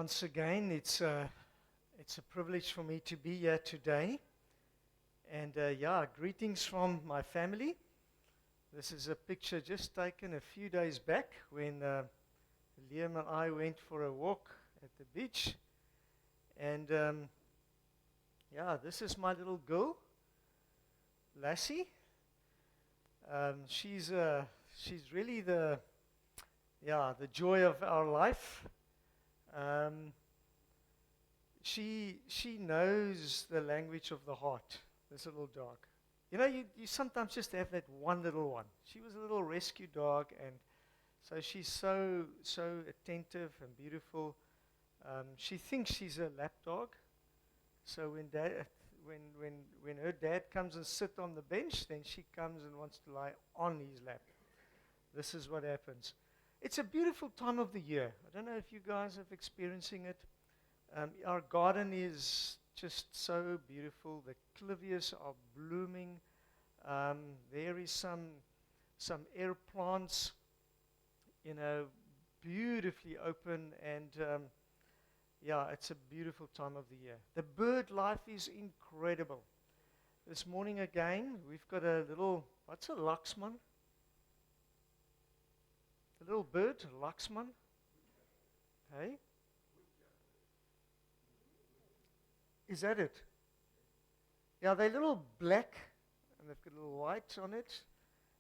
Once again, it's a privilege for me to be here today. And greetings from my family. This is a picture just taken a few days back when Liam and I went for a walk at the beach. And this is my little girl, Lassie. She's really the joy of our life. She knows the language of the heart, this little dog. You know, you sometimes just have that one little one. She was a little rescue dog, and so she's so attentive and beautiful. She thinks she's a lap dog. So when her dad comes and sits on the bench, then she comes and wants to lie on his lap. This is what happens. It's a beautiful time of the year. I don't know if you guys are experiencing it. Our garden is just so beautiful. The clivias are blooming. There is some air plants, beautifully open, and it's a beautiful time of the year. The bird life is incredible. This morning again, we've got a little, what's a Laxman? A little bird, Laxman. Hey? Is that it? Yeah, they're little black, and they've got a little white on it.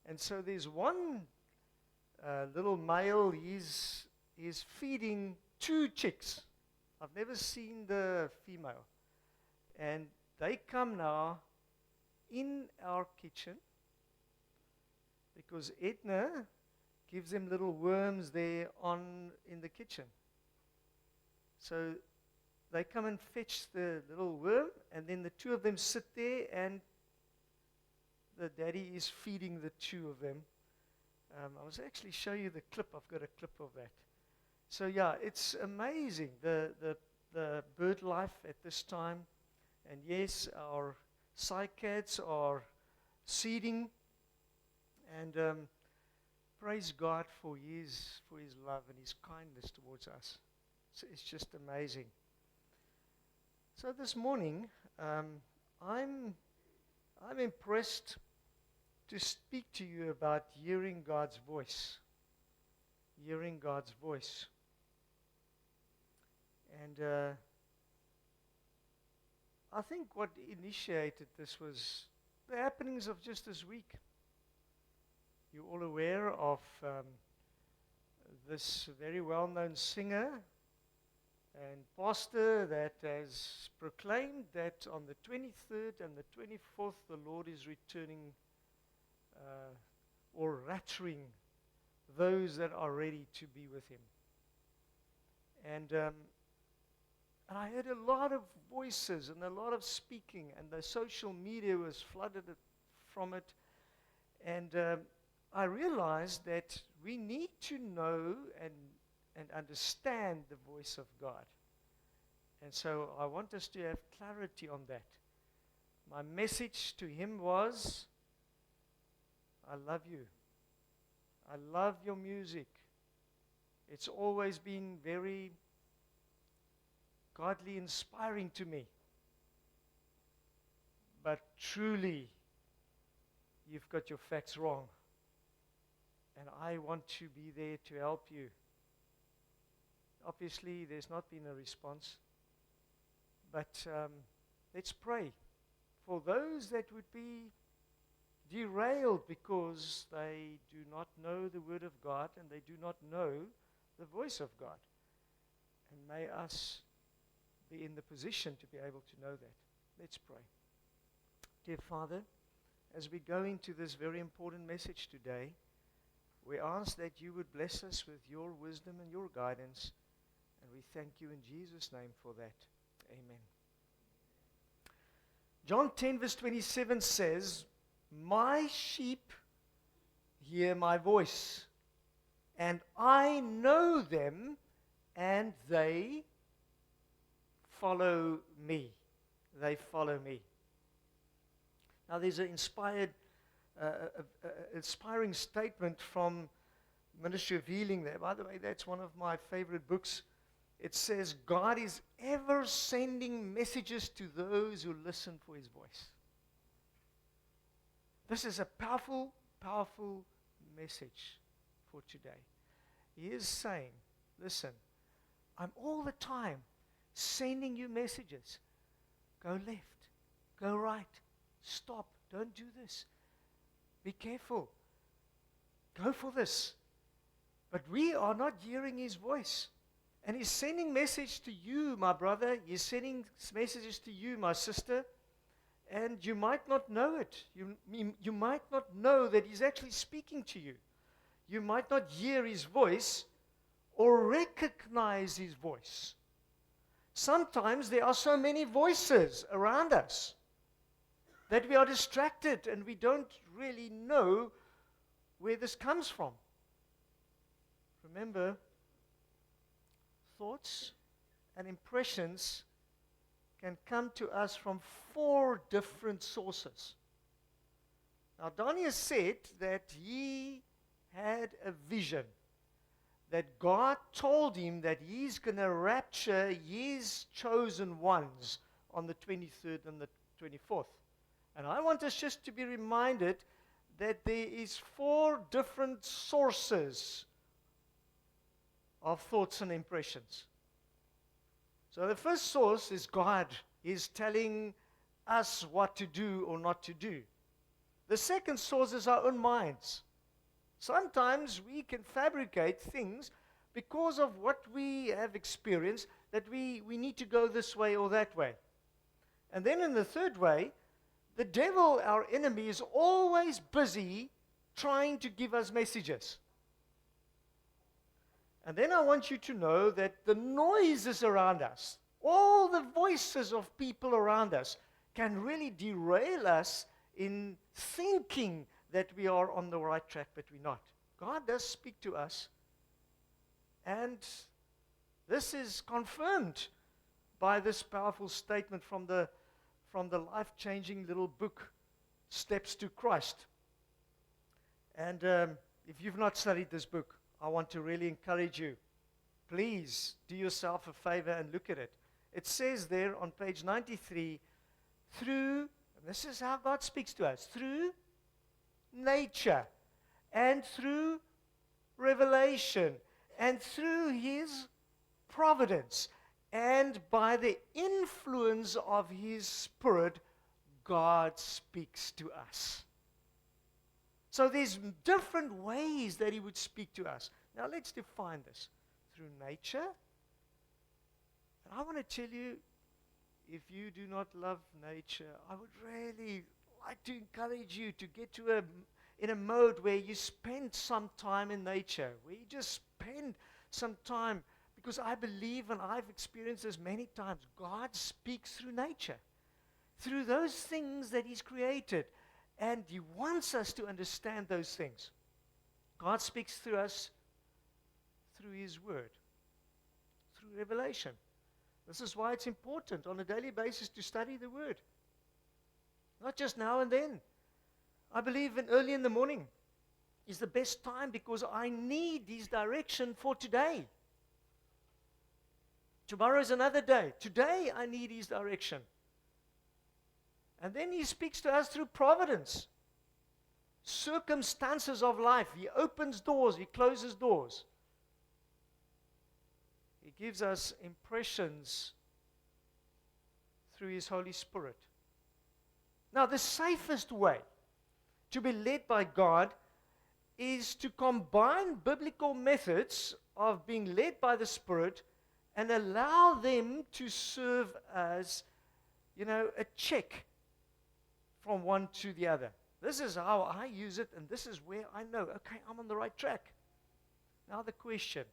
And so there's one little male, he's feeding two chicks. I've never seen the female. And they come now in our kitchen because Edna gives them little worms there in the kitchen. So they come and fetch the little worm, and then the two of them sit there, and the daddy is feeding the two of them. I was actually show you the clip. I've got a clip of that. So it's amazing, the bird life at this time. And yes, our cycads are seeding, and praise God for his love and his kindness towards us. So it's just amazing. So this morning, I'm impressed to speak to you about hearing God's voice. Hearing God's voice. And I think what initiated this was the happenings of just this week. You're all aware of this very well-known singer and pastor that has proclaimed that on the 23rd and the 24th the Lord is returning or rapturing those that are ready to be with him. And I heard a lot of voices and a lot of speaking, and the social media was flooded from it. And I realized that we need to know and understand the voice of God. And so I want us to have clarity on that. My message to him was, I love you. I love your music. It's always been very godly inspiring to me. But truly, you've got your facts wrong. And I want to be there to help you. Obviously, there's not been a response. But let's pray for those that would be derailed because they do not know the Word of God and they do not know the voice of God. And may us be in the position to be able to know that. Let's pray. Dear Father, as we go into this very important message today, we ask that you would bless us with your wisdom and your guidance, and we thank you in Jesus' name for that. Amen. John 10 verse 27 says, my sheep hear my voice, and I know them, and they follow me. They follow me. Now there's an inspiring statement from Ministry of Healing there. By the way, that's one of my favorite books. it says God is ever sending messages to those who listen for his voice. This is a powerful, powerful message for today. He is saying, listen, I'm all the time sending you messages. Go left, go right, stop, don't do this. Be careful. Go for this. But we are not hearing his voice. And he's sending message to you, my brother. He's sending messages to you, my sister. And you might not know it. You might not know that he's actually speaking to you. You might not hear his voice or recognize his voice. Sometimes there are so many voices around us that we are distracted and we don't really know where this comes from. Remember, thoughts and impressions can come to us from 4 different sources. Now, Donnie has said that he had a vision, that God told him that he's going to rapture his chosen ones on the 23rd and the 24th. And I want us just to be reminded that there is 4 different sources of thoughts and impressions. So the first source is God. He's telling us what to do or not to do. The second source is our own minds. Sometimes we can fabricate things because of what we have experienced, that we need to go this way or that way. And then in the third way, the devil, our enemy, is always busy trying to give us messages. And then I want you to know that the noises around us, all the voices of people around us, can really derail us in thinking that we are on the right track, but we're not. God does speak to us. And this is confirmed by this powerful statement from the life-changing little book, Steps to Christ. And if you've not studied this book, I want to really encourage you. Please do yourself a favor and look at it. It says there on page 93, and this is how God speaks to us, through nature and through revelation and through his providence and by the influence of his Spirit, God speaks to us. So there's different ways that he would speak to us. Now let's define this. Through nature. And I want to tell you, if you do not love nature, I would really like to encourage you to get in a mode where you spend some time in nature, where you just spend some time, because I believe, and I've experienced this many times, God speaks through nature, through those things that he's created, and he wants us to understand those things. God speaks through us through his word, through revelation. This is why it's important on a daily basis to study the word. Not just now and then. I believe early in the morning is the best time because I need his direction for today. Tomorrow is another day. Today I need his direction. And then he speaks to us through providence. Circumstances of life. He opens doors, he closes doors. He gives us impressions through his Holy Spirit. Now, the safest way to be led by God is to combine biblical methods of being led by the Spirit and allow them to serve as, a check from one to the other. This is how I use it, and this is where I know, okay, I'm on the right track. Now the question,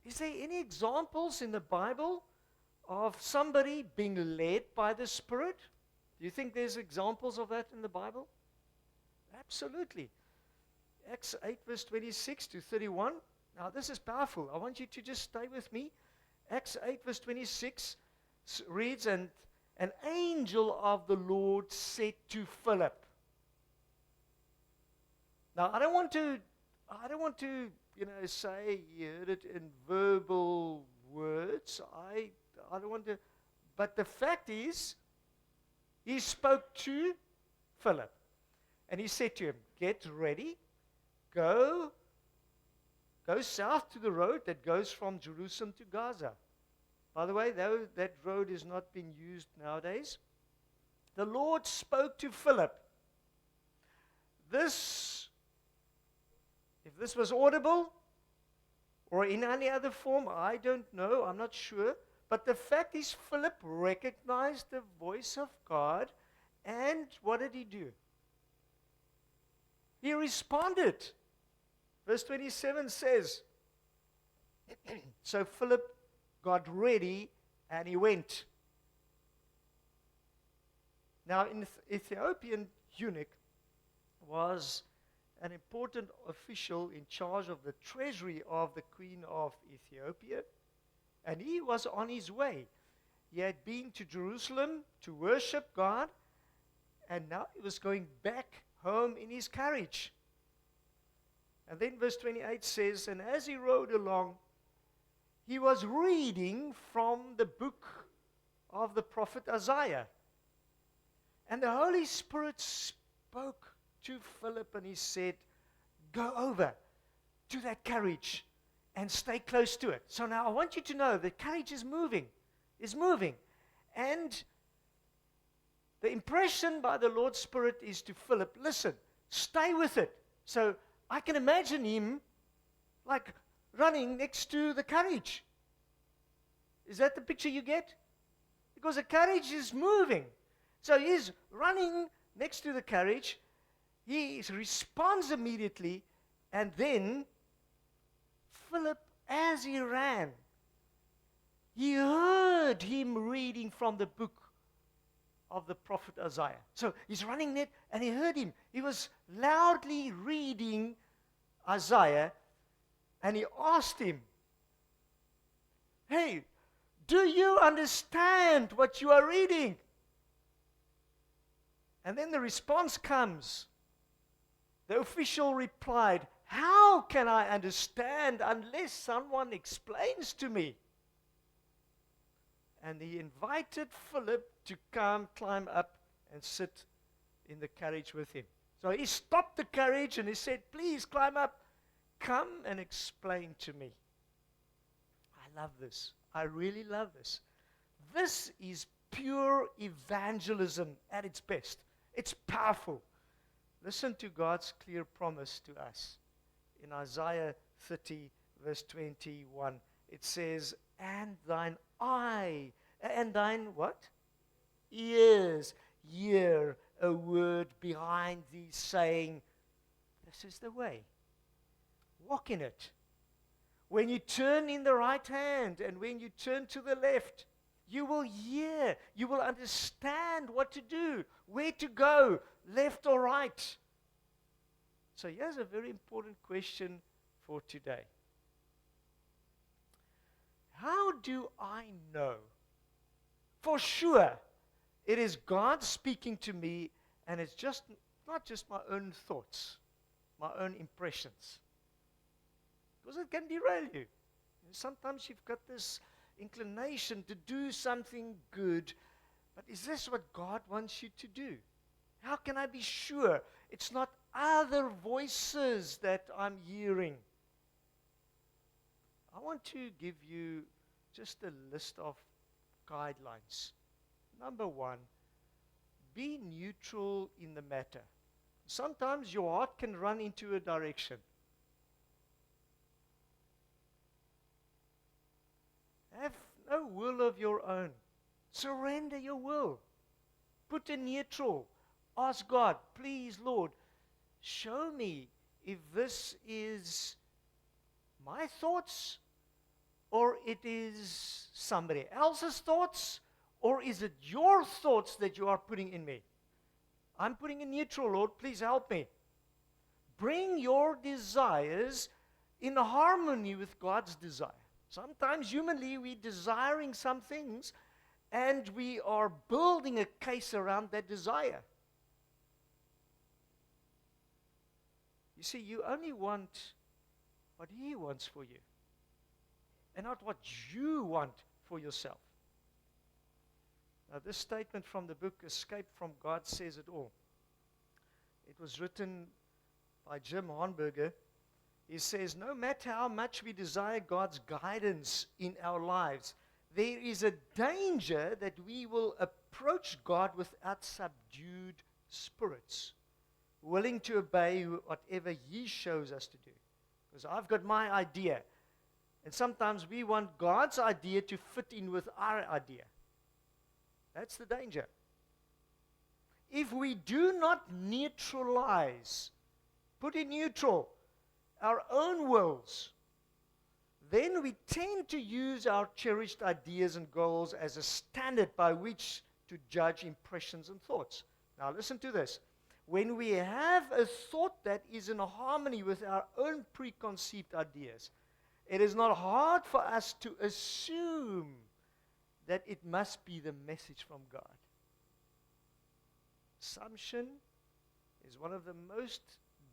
is there any examples in the Bible of somebody being led by the Spirit? Do you think there's examples of that in the Bible? Absolutely. Acts 8 verse 26 to 31. Now this is powerful. I want you to just stay with me. Acts 8 verse 26 reads, and an angel of the Lord said to Philip. Now I don't want to say he heard it in verbal words. I don't want to, but the fact is, he spoke to Philip, and he said to him, "Get ready, go south to the road that goes from Jerusalem to Gaza." By the way, though that road is not being used nowadays, the Lord spoke to Philip. If this was audible or in any other form, I don't know, I'm not sure. But the fact is, Philip recognized the voice of God, and what did he do? He responded. Verse 27 says, so Philip got ready and he went. Now, an Ethiopian eunuch was an important official in charge of the treasury of the Queen of Ethiopia, and he was on his way. He had been to Jerusalem to worship God, and now he was going back home in his carriage. And then verse 28 says, and as he rode along, he was reading from the book of the prophet Isaiah. And the Holy Spirit spoke to Philip, and he said, go over to that carriage and stay close to it. So now I want you to know the carriage is moving. And the impression by the Lord's Spirit is to Philip, listen, stay with it. So I can imagine him like running next to the carriage. Is that the picture you get? Because the carriage is moving. So he's running next to the carriage. He responds immediately, and then Philip, as he ran, he heard him reading from the book of the prophet Isaiah. So he's running there, and he heard him. He was loudly reading Isaiah, and he asked him, hey, do you understand what you are reading? And then the response comes. The official replied, how can I understand unless someone explains to me? And he invited Philip to climb up and sit in the carriage with him. So he stopped the carriage and he said, please climb up. Come and explain to me. I love this. I really love this. This is pure evangelism at its best. It's powerful. Listen to God's clear promise to us. In Isaiah 30, verse 21, it says, and thine eye, and thine what? Ears, hear a word behind thee saying, this is the way. Walk in it. When you turn in the right hand and when you turn to the left, you will hear, you will understand what to do, where to go, left or right. So here's a very important question for today. How do I know for sure it is God speaking to me and it's just not just my own thoughts, my own impressions? Because it can derail you. And sometimes you've got this inclination to do something good, but is this what God wants you to do? How can I be sure it's not other voices that I'm hearing? I want to give you just a list of guidelines. Number one, be neutral in the matter. Sometimes your heart can run into a direction. Have no will of your own. Surrender your will. Put in neutral. Ask God, please, Lord, show me if this is my thoughts or it is somebody else's thoughts, or is it your thoughts that you are putting in me? I'm putting in neutral, Lord, please help me. Bring your desires in harmony with God's desire. Sometimes humanly we're desiring some things and we are building a case around that desire. You see, you only want what He wants for you, and not what you want for yourself. Now, this statement from the book Escape from God says it all. It was written by Jim Hornberger. He says, no matter how much we desire God's guidance in our lives, there is a danger that we will approach God without subdued spirits, willing to obey whatever He shows us to do. Because I've got my idea, and sometimes we want God's idea to fit in with our idea. That's the danger. If we do not neutralize, put in neutral, our own wills, then we tend to use our cherished ideas and goals as a standard by which to judge impressions and thoughts. Now listen to this. When we have a thought that is in harmony with our own preconceived ideas, it is not hard for us to assume that it must be the message from God. Assumption is one of the most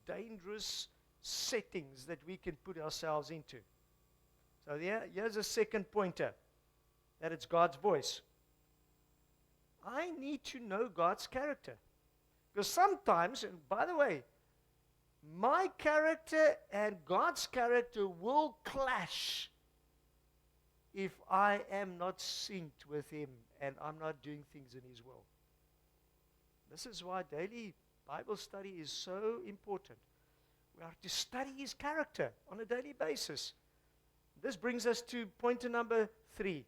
dangerous settings that we can put ourselves into. So here's a second pointer, that it's God's voice. I need to know God's character. Because sometimes, and by the way, my character and God's character will clash if I am not synced with Him and I'm not doing things in His will. This is why daily Bible study is so important. We are to study His character on a daily basis. This brings us to pointer number 3.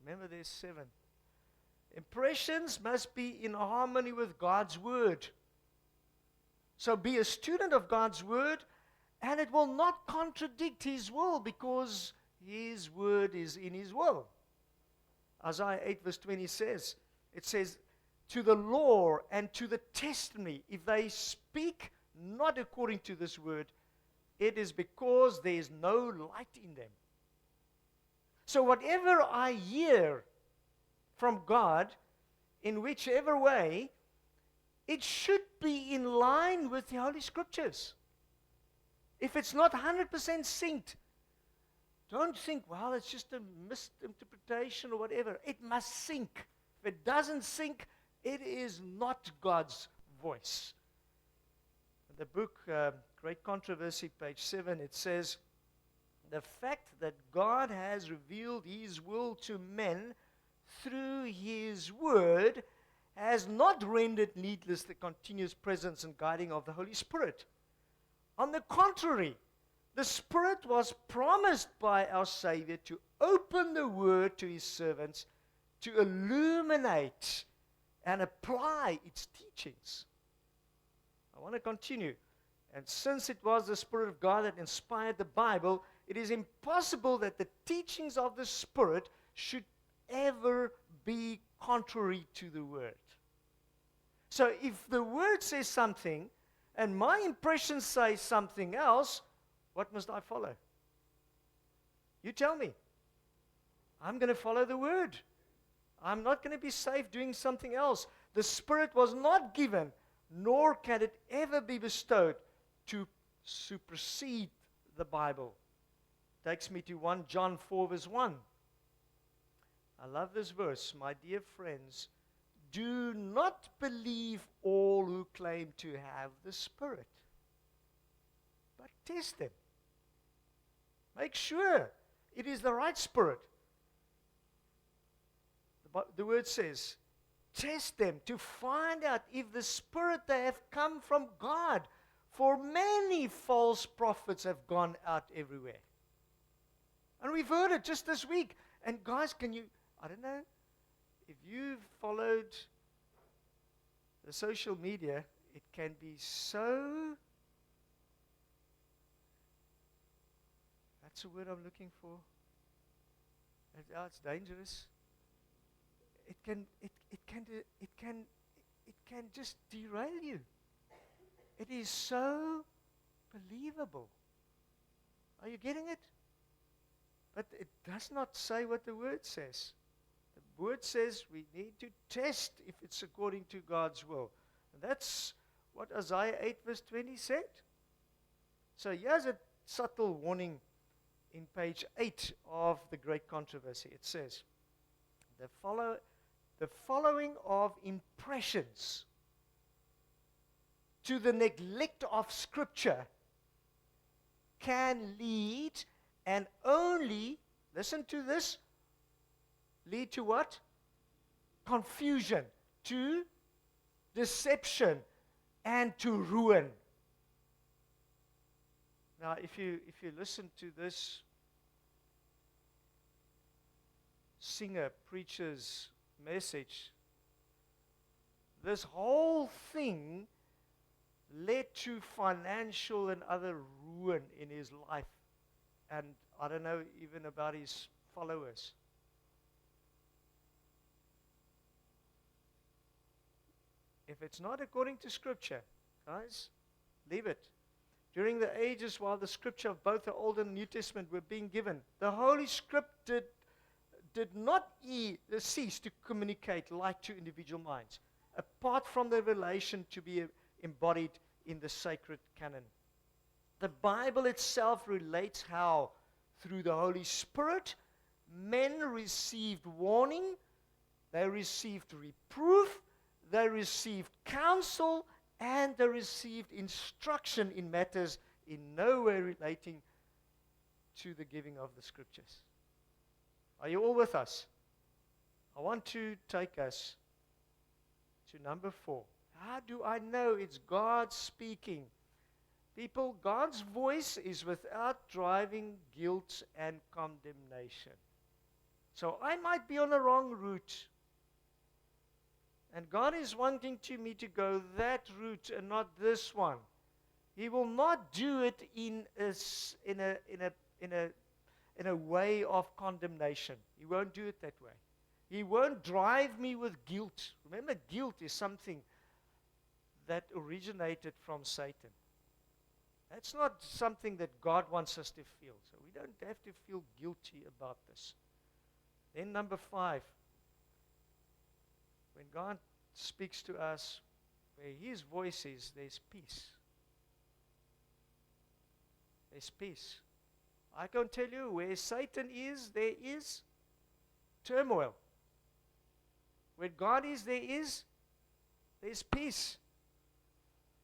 Remember, there's 7. Impressions must be in harmony with God's Word. So be a student of God's Word, and it will not contradict His will, because His Word is in His will. Isaiah 8 verse 20 says, it says, to the law and to the testimony, if they speak not according to this word, it is because there is no light in them. So whatever I hear from God, in whichever way, it should be in line with the Holy Scriptures. If it's not 100% synced, don't think, well, it's just a misinterpretation or whatever. It must sync. If it doesn't sync, it is not God's voice. In the book, Great Controversy, page 7, it says, the fact that God has revealed His will to men through His Word has not rendered needless the continuous presence and guiding of the Holy Spirit. On the contrary, the Spirit was promised by our Savior to open the Word to His servants, to illuminate and apply its teachings. I want to continue. And since it was the Spirit of God that inspired the Bible, it is impossible that the teachings of the Spirit should ever be contrary to the Word. So if the Word says something, and my impressions say something else, what must I follow? You tell me. I'm going to follow the Word. I'm not going to be safe doing something else. The Spirit was not given, nor can it ever be bestowed, to supersede the Bible. Takes me to 1 John 4 verse 1. I love this verse. My dear friends, do not believe all who claim to have the Spirit, but test them. Make sure it is the right Spirit. The word says, test them to find out if the Spirit they have come from God. For many false prophets have gone out everywhere. And we've heard it just this week. And guys, I don't know, if you've followed the social media, it can be so, that's the word I'm looking for. It's dangerous. It can just derail you. It is so believable. Are you getting it? But it does not say what the Word says. The Word says we need to test if it's according to God's will. And that's what Isaiah 8 verse 20 said. So here's a subtle warning in page 8 of the Great Controversy. It says, the following of impressions to the neglect of Scripture can lead, and only, listen to this, lead to what? Confusion, to deception, and to ruin. Now, if you listen to this singer, preacher's message, this whole thing led to financial and other ruin in his life. And I don't know even about his followers. If it's not according to Scripture, guys, leave it. During the ages while the Scripture of both the Old and New Testament were being given, the Holy Script did not cease to communicate light to individual minds, apart from the revelation to be embodied in the sacred canon. The Bible itself relates how, through the Holy Spirit, men received warning, they received reproof, they received counsel, and they received instruction in matters in no way relating to the giving of the Scriptures. Are you all with us? I want to take us to number 4. How do I know it's God speaking? People, God's voice is without driving guilt and condemnation. So I might be on the wrong route. And God is wanting me to go that route and not this one. He will not do it in a way of condemnation. He won't do it that way. He won't drive me with guilt. Remember, guilt is something that originated from Satan. That's not something that God wants us to feel. So we don't have to feel guilty about this. Then number 5. When God speaks to us, where His voice is, there's peace. There's peace. I can tell you, where Satan is, there is turmoil. Where God is, there's peace.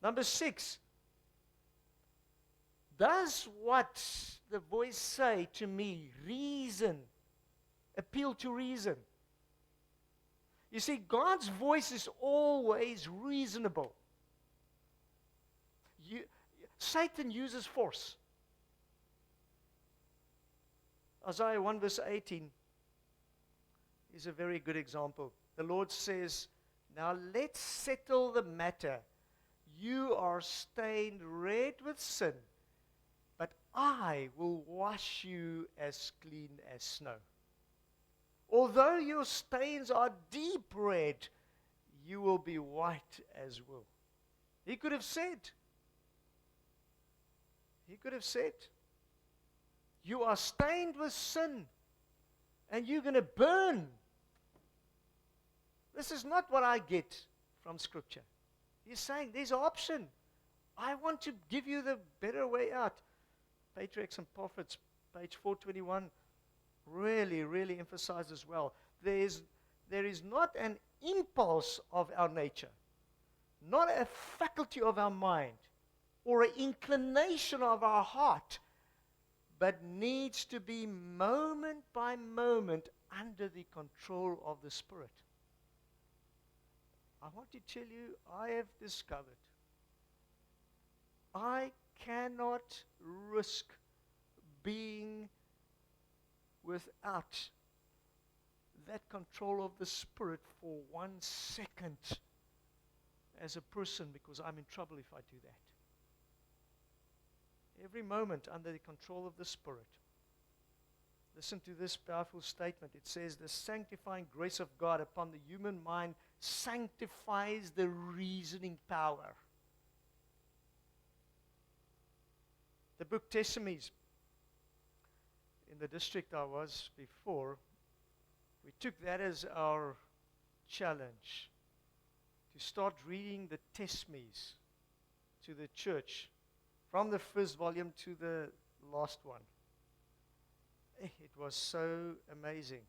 Number 6. Does what the voice say to me appeal to reason? You see, God's voice is always reasonable. Satan uses force. Isaiah 1 verse 18 is a very good example. The Lord says, now let's settle the matter. You are stained red with sin, but I will wash you as clean as snow. Although your stains are deep red, you will be white as wool. He could have said, you are stained with sin, and you're going to burn. This is not what I get from Scripture. He's saying there's an option. I want to give you the better way out. Patriarchs and Prophets, page 421, really emphasizes well. There is not an impulse of our nature, not a faculty of our mind, or an inclination of our heart, but needs to be moment by moment under the control of the Spirit. I want to tell you, I have discovered I cannot risk being without that control of the Spirit for 1 second as a person, because I'm in trouble if I do that. Every moment under the control of the Spirit. Listen to this powerful statement. It says, the sanctifying grace of God upon the human mind sanctifies the reasoning power. The book Testimonies, in the district I was before, we took that as our challenge, to start reading the testimonies to the church from the first volume to the last one. It was so amazing.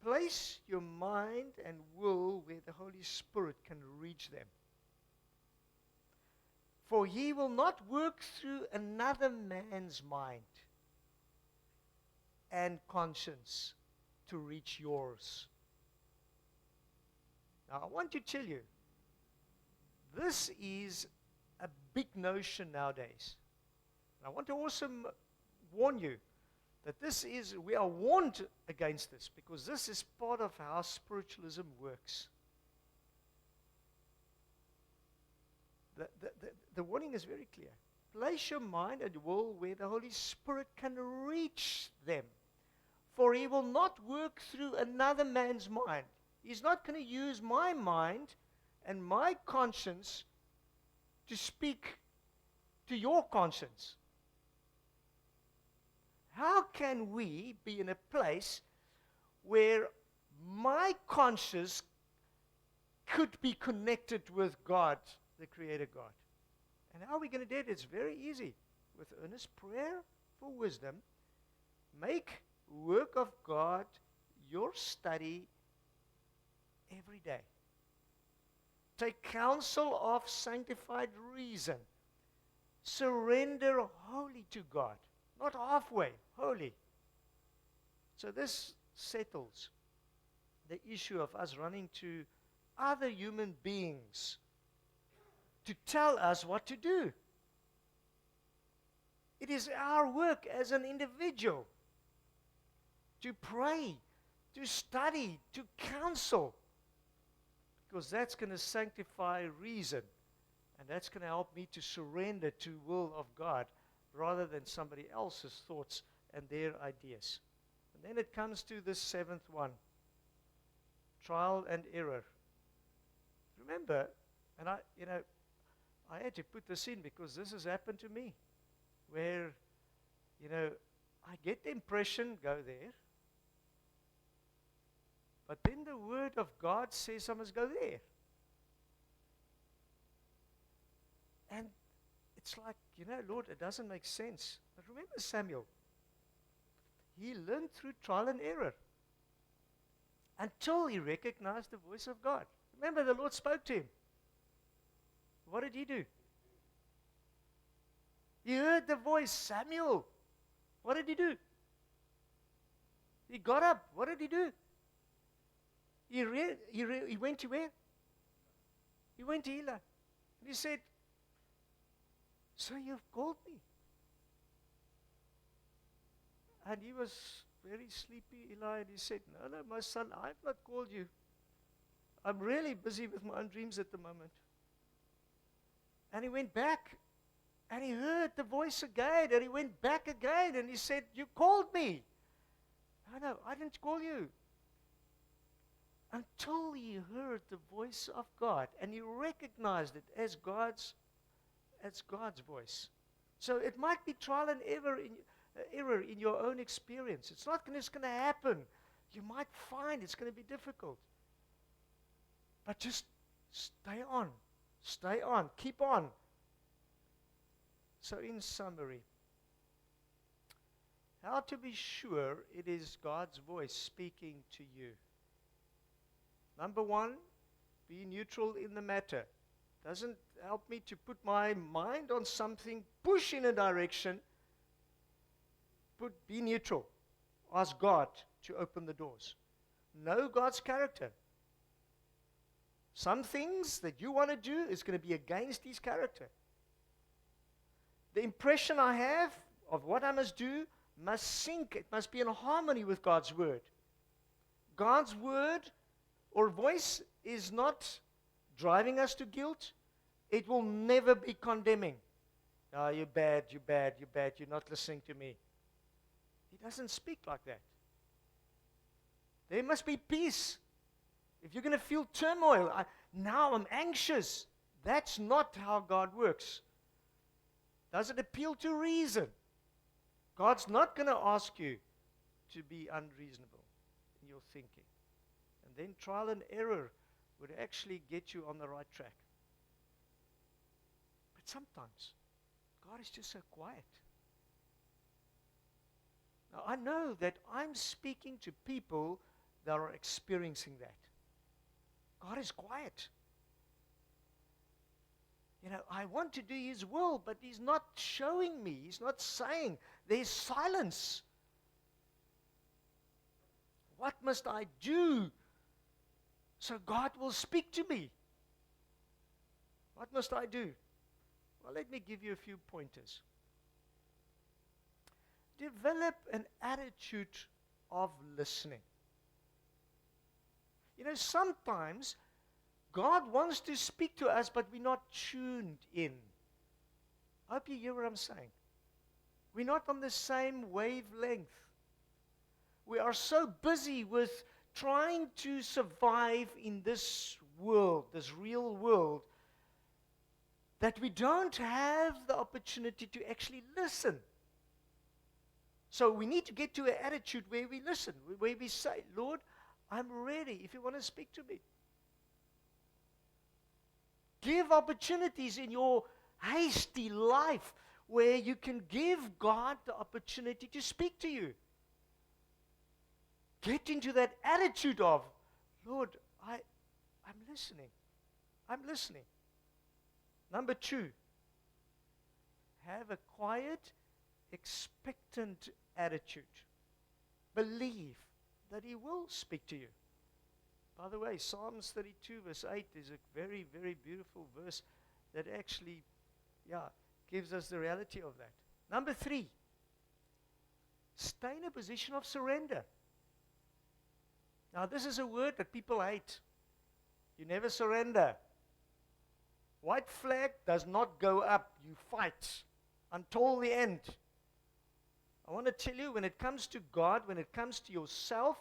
Place your mind and will where the Holy Spirit can reach them. For he will not work through another man's mind and conscience to reach yours. Now, I want to tell you, this is a big notion nowadays. And I want to also warn you that we are warned against this, because this is part of how spiritualism works. The warning is very clear. Place your mind and will where the Holy Spirit can reach them. For he will not work through another man's mind. He's not going to use my mind and my conscience to speak to your conscience. How can we be in a place where my conscience could be connected with God, the Creator God? And how are we going to do it? It's very easy. With earnest prayer for wisdom, make work of God your study every day. Take counsel of sanctified reason. Surrender wholly to God. Not halfway, wholly. So this settles the issue of us running to other human beings to tell us what to do. It is our work as an individual to pray, to study, to counsel, because that's going to sanctify reason, and that's going to help me to surrender to the will of God rather than somebody else's thoughts and their ideas. And then it comes to the seventh one, trial and error. Remember, and I had to put this in because this has happened to me, where, I get the impression, go there, but then the word of God says I must go there. And it's like, Lord, it doesn't make sense. But remember Samuel. He learned through trial and error until he recognized the voice of God. Remember, the Lord spoke to him. What did he do? He heard the voice, Samuel. What did he do? He got up. What did he do? He went to where? He went to Eli. And he said, so you've called me. And he was very sleepy, Eli, and he said, no, my son, I've not called you. I'm really busy with my own dreams at the moment. And he went back, and he heard the voice again, and he went back again, and he said, you called me. No, I didn't call you. Until he heard the voice of God, and he recognized it as God's voice. So it might be trial and error in your own experience. It's not just going to happen. You might find it's going to be difficult. But just stay on, keep on. So in summary, how to be sure it is God's voice speaking to you. Number one, be neutral in the matter. Doesn't help me to put my mind on something, push in a direction. Be neutral. Ask God to open the doors. Know God's character. Some things that you want to do is going to be against His character. The impression I have of what I must do must sync. It must be in harmony with God's word. God's word or voice is not driving us to guilt. It will never be condemning. Oh, you're bad, you're not listening to me. He doesn't speak like that. There must be peace. If you're going to feel turmoil, now I'm anxious. That's not how God works. Does it appeal to reason? God's not going to ask you to be unreasonable in your thinking. And then trial and error would actually get you on the right track. But sometimes God is just so quiet. Now, I know that I'm speaking to people that are experiencing that. God is quiet. I want to do His will, but He's not showing me. He's not saying. There's silence. What must I do so God will speak to me? What must I do? Well, let me give you a few pointers. Develop an attitude of listening. Sometimes God wants to speak to us, but we're not tuned in. I hope you hear what I'm saying. We're not on the same wavelength. We are so busy with trying to survive in this world, this real world, that we don't have the opportunity to actually listen. So we need to get to an attitude where we listen, where we say, Lord, I'm ready if you want to speak to me. Give opportunities in your hasty life where you can give God the opportunity to speak to you. Get into that attitude of, Lord, I'm listening. I'm listening. Number 2, have a quiet, expectant attitude. Believe that He will speak to you. By the way, Psalms 32 verse 8 is a very, very beautiful verse that actually, gives us the reality of that. Number 3, stay in a position of surrender. Now, this is a word that people hate. You never surrender. White flag does not go up. You fight until the end. I want to tell you, when it comes to God, when it comes to yourself,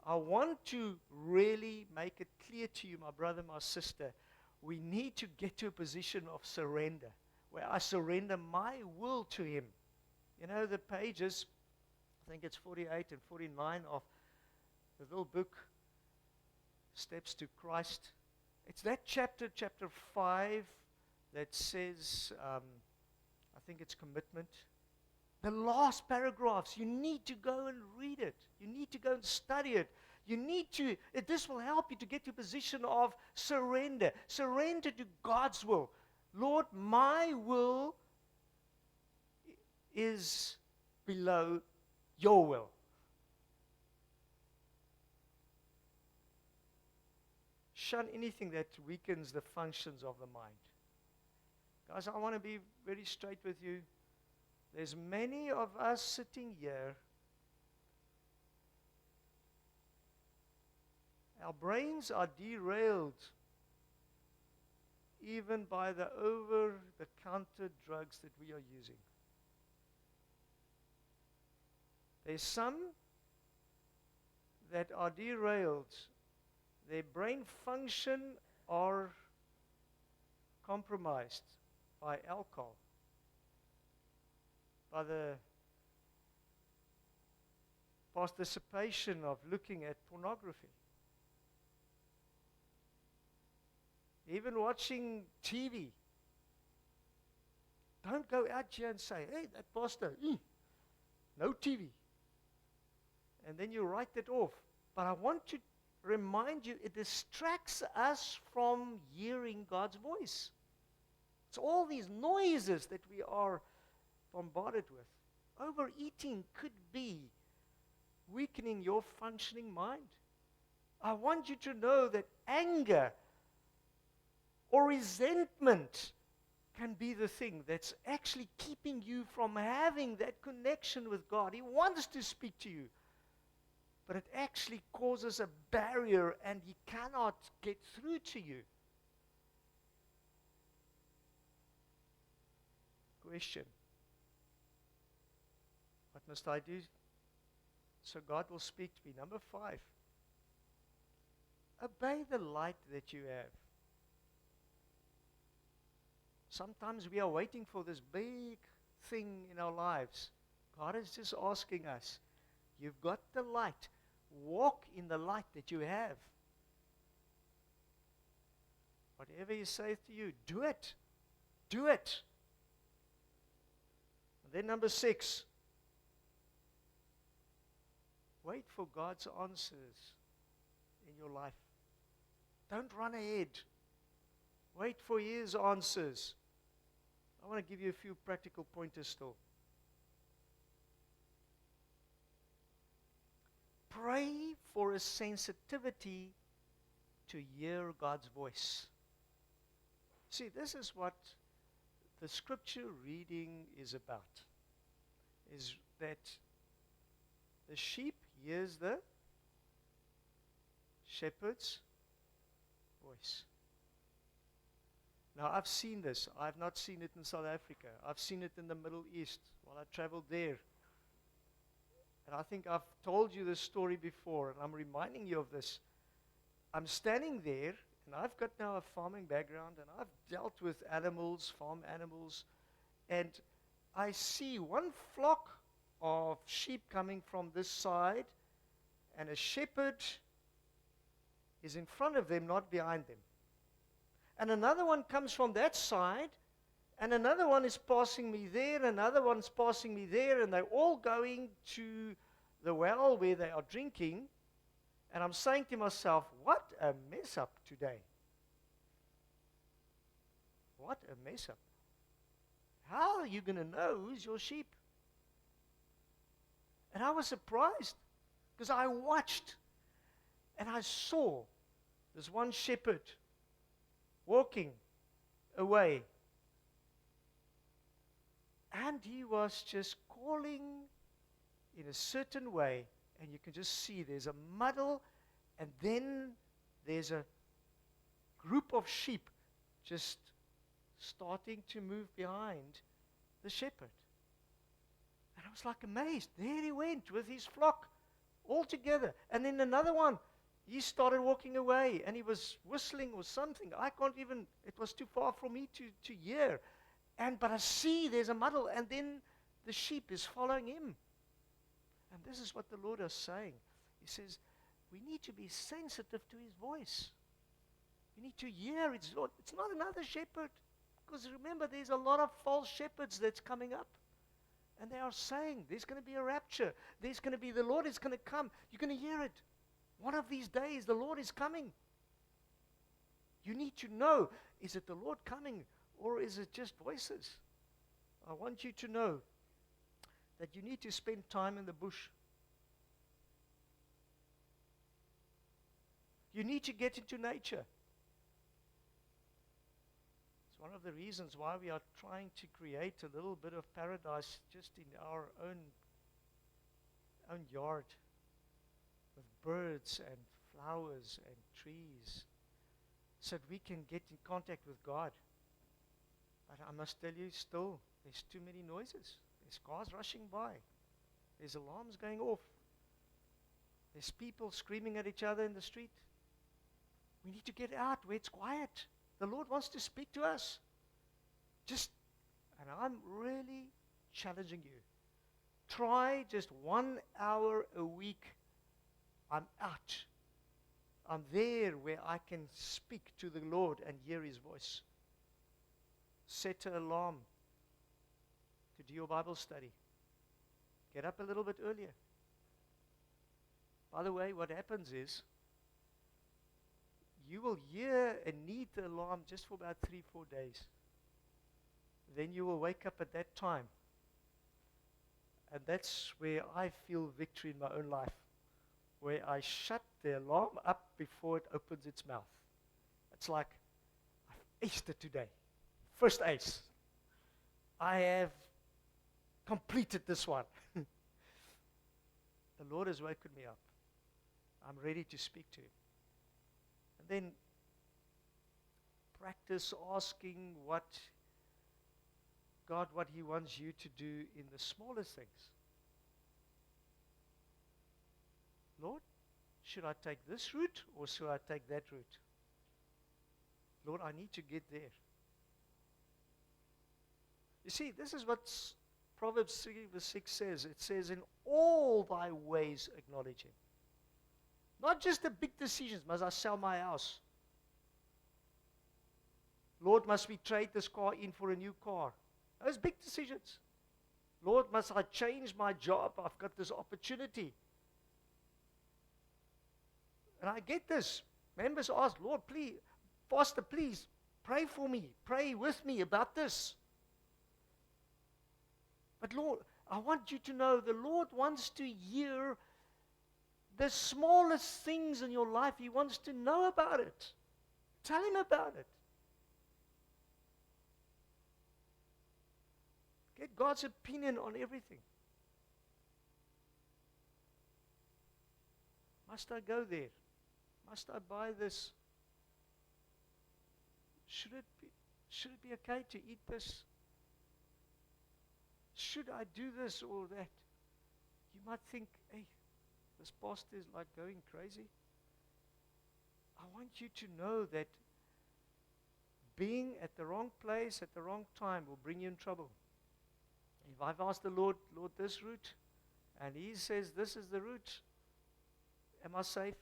I want to really make it clear to you, my brother, my sister, we need to get to a position of surrender, where I surrender my will to Him. The pages, I think it's 48 and 49 of the little book, Steps to Christ. It's that chapter 5, that says, I think it's commitment. The last paragraphs, you need to go and read it. You need to go and study it. This will help you to get to a position of surrender. Surrender to God's will. Lord, my will is below your will. Shun anything that weakens the functions of the mind. Guys, I want to be very straight with you. There's many of us sitting here. Our brains are derailed even by the over-the-counter drugs that we are using. There's some that are derailed. Their brain function are compromised by alcohol, by the participation of looking at pornography. Even watching TV. Don't go out here and say, hey, that pastor, no TV. And then you write it off. But I want to remind you, it distracts us from hearing God's voice. It's all these noises that we are bombarded with. Overeating could be weakening your functioning mind. I want you to know that anger or resentment can be the thing that's actually keeping you from having that connection with God. He wants to speak to you, but it actually causes a barrier and He cannot get through to you. Question: what must I do so God will speak to me? Number 5, obey the light that you have. Sometimes we are waiting for this big thing in our lives. God is just asking us, you've got the light. Walk in the light that you have. Whatever He says to you, do it. Do it. And then number 6, wait for God's answers in your life. Don't run ahead. Wait for His answers. I want to give you a few practical pointers still. Pray for a sensitivity to hear God's voice. See, this is what the scripture reading is about. Is that the sheep hears the shepherd's voice. Now, I've seen this. I've not seen it in South Africa. I've seen it in the Middle East while I traveled there. And I think I've told you this story before, and I'm reminding you of this. I'm standing there, and I've got now a farming background, and I've dealt with animals, farm animals, and I see one flock of sheep coming from this side, and a shepherd is in front of them, not behind them. And another one comes from that side, and another one is passing me there, another one's passing me there, and they're all going to the well where they are drinking. And I'm saying to myself, what a mess up today. What a mess up. How are you going to know who's your sheep? And I was surprised because I watched and I saw this one shepherd walking away. And he was just calling in a certain way, and you can just see there's a muddle, and then there's a group of sheep just starting to move behind the shepherd. And I was like amazed. There he went with his flock all together. And then another one, he started walking away, and he was whistling or something. I can't even, it was too far for me to hear. But I see there's a muddle, and then the sheep is following him. And this is what the Lord is saying. He says, we need to be sensitive to His voice. We need to hear its Lord. It's not another shepherd. Because remember, there's a lot of false shepherds that's coming up. And they are saying, there's going to be a rapture. There's going to be, the Lord is going to come. You're going to hear it. One of these days, the Lord is coming. You need to know, is it the Lord coming, or is it just voices? I want you to know that you need to spend time in the bush. You need to get into nature. It's one of the reasons why we are trying to create a little bit of paradise just in our own yard, with birds and flowers and trees, so that we can get in contact with God. But I must tell you still, there's too many noises. There's cars rushing by. There's alarms going off. There's people screaming at each other in the street. We need to get out where it's quiet. The Lord wants to speak to us. And I'm really challenging you. Try just 1 hour a week. I'm out. I'm there where I can speak to the Lord and hear His voice. Set an alarm to do your Bible study. Get up a little bit earlier. By the way, what happens is you will hear and need the alarm just for about 3-4 days. Then you will wake up at that time. And that's where I feel victory in my own life, where I shut the alarm up before it opens its mouth. It's like, I've aced it today. First ace. I have completed this one. The Lord has woken me up. I'm ready to speak to Him. And then practice asking God what He wants you to do in the smallest things. Lord, should I take this route or should I take that route? Lord, I need to get there. You see, this is what Proverbs 3 verse 6 says. It says, in all thy ways acknowledge Him. Not just the big decisions. Must I sell my house? Lord, must we trade this car in for a new car? Those big decisions. Lord, must I change my job? I've got this opportunity. And I get this. Members ask, Lord, please, Pastor, please, pray for me. Pray with me about this. But Lord, I want you to know the Lord wants to hear the smallest things in your life. He wants to know about it. Tell Him about it. Get God's opinion on everything. Must I go there? Must I buy this? Should it be okay to eat this? Should I do this or that? You might think, hey, this pastor is like going crazy. I want you to know that being at the wrong place at the wrong time will bring you in trouble. If I've asked the Lord, this route, and He says this is the route, am I safe?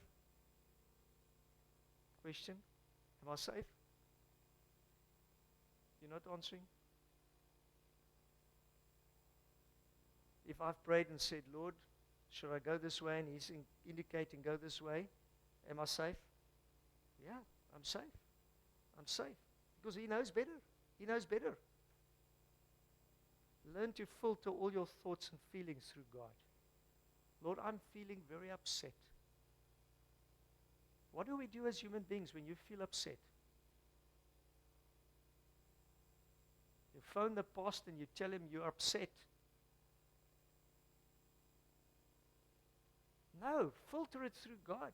Question, am I safe? You're not answering? If I've prayed and said, Lord, should I go this way? And He's indicating go this way, am I safe? Yeah, I'm safe. I'm safe. Because He knows better. He knows better. Learn to filter all your thoughts and feelings through God. Lord, I'm feeling very upset. What do we do as human beings when you feel upset? You phone the pastor and you tell him you're upset. No, filter it through God.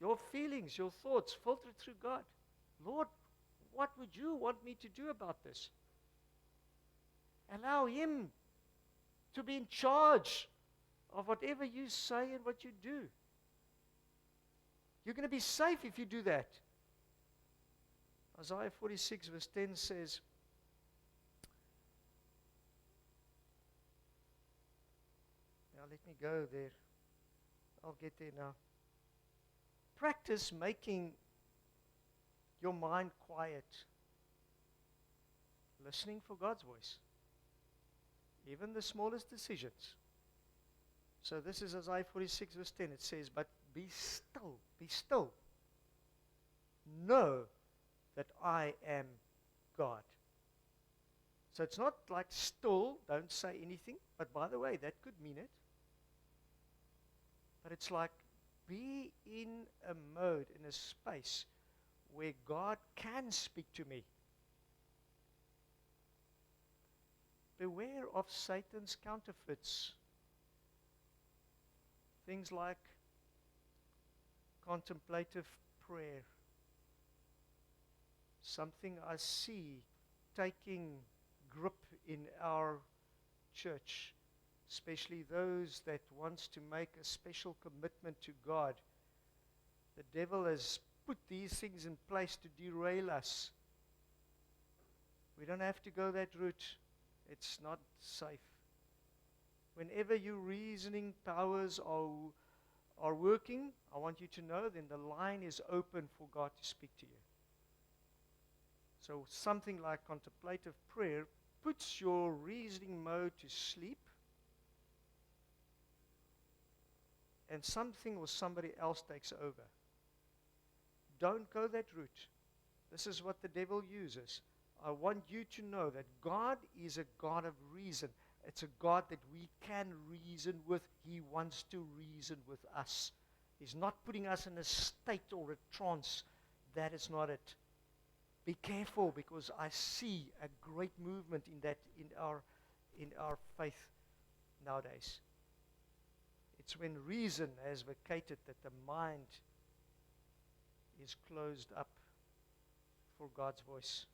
Your feelings, your thoughts, filter it through God. Lord, what would you want me to do about this? Allow Him to be in charge of whatever you say and what you do. You're going to be safe if you do that. Isaiah 46 verse 10 says, now let me go there. I'll get there now. Practice making your mind quiet. Listening for God's voice. Even the smallest decisions. So this is Isaiah 46 verse 10. It says, but be still, be still. Know that I am God. So it's not like still, don't say anything. But by the way, that could mean it. But it's like be in a mode, in a space where God can speak to me. Beware of Satan's counterfeits. Things like contemplative prayer. Something I see taking grip in our church, especially those that wants to make a special commitment to God. The devil has put these things in place to derail us. We don't have to go that route. It's not safe. Whenever your reasoning powers are working, I want you to know then the line is open for God to speak to you. So something like contemplative prayer puts your reasoning mode to sleep, and something or somebody else takes over. Don't go that route. This is what the devil uses. I want you to know that God is a God of reason. It's a God that we can reason with. He wants to reason with us. He's not putting us in a state or a trance. That is not it. Be careful, because I see a great movement in that in our faith nowadays. It's when reason has vacated that the mind is closed up for God's voice.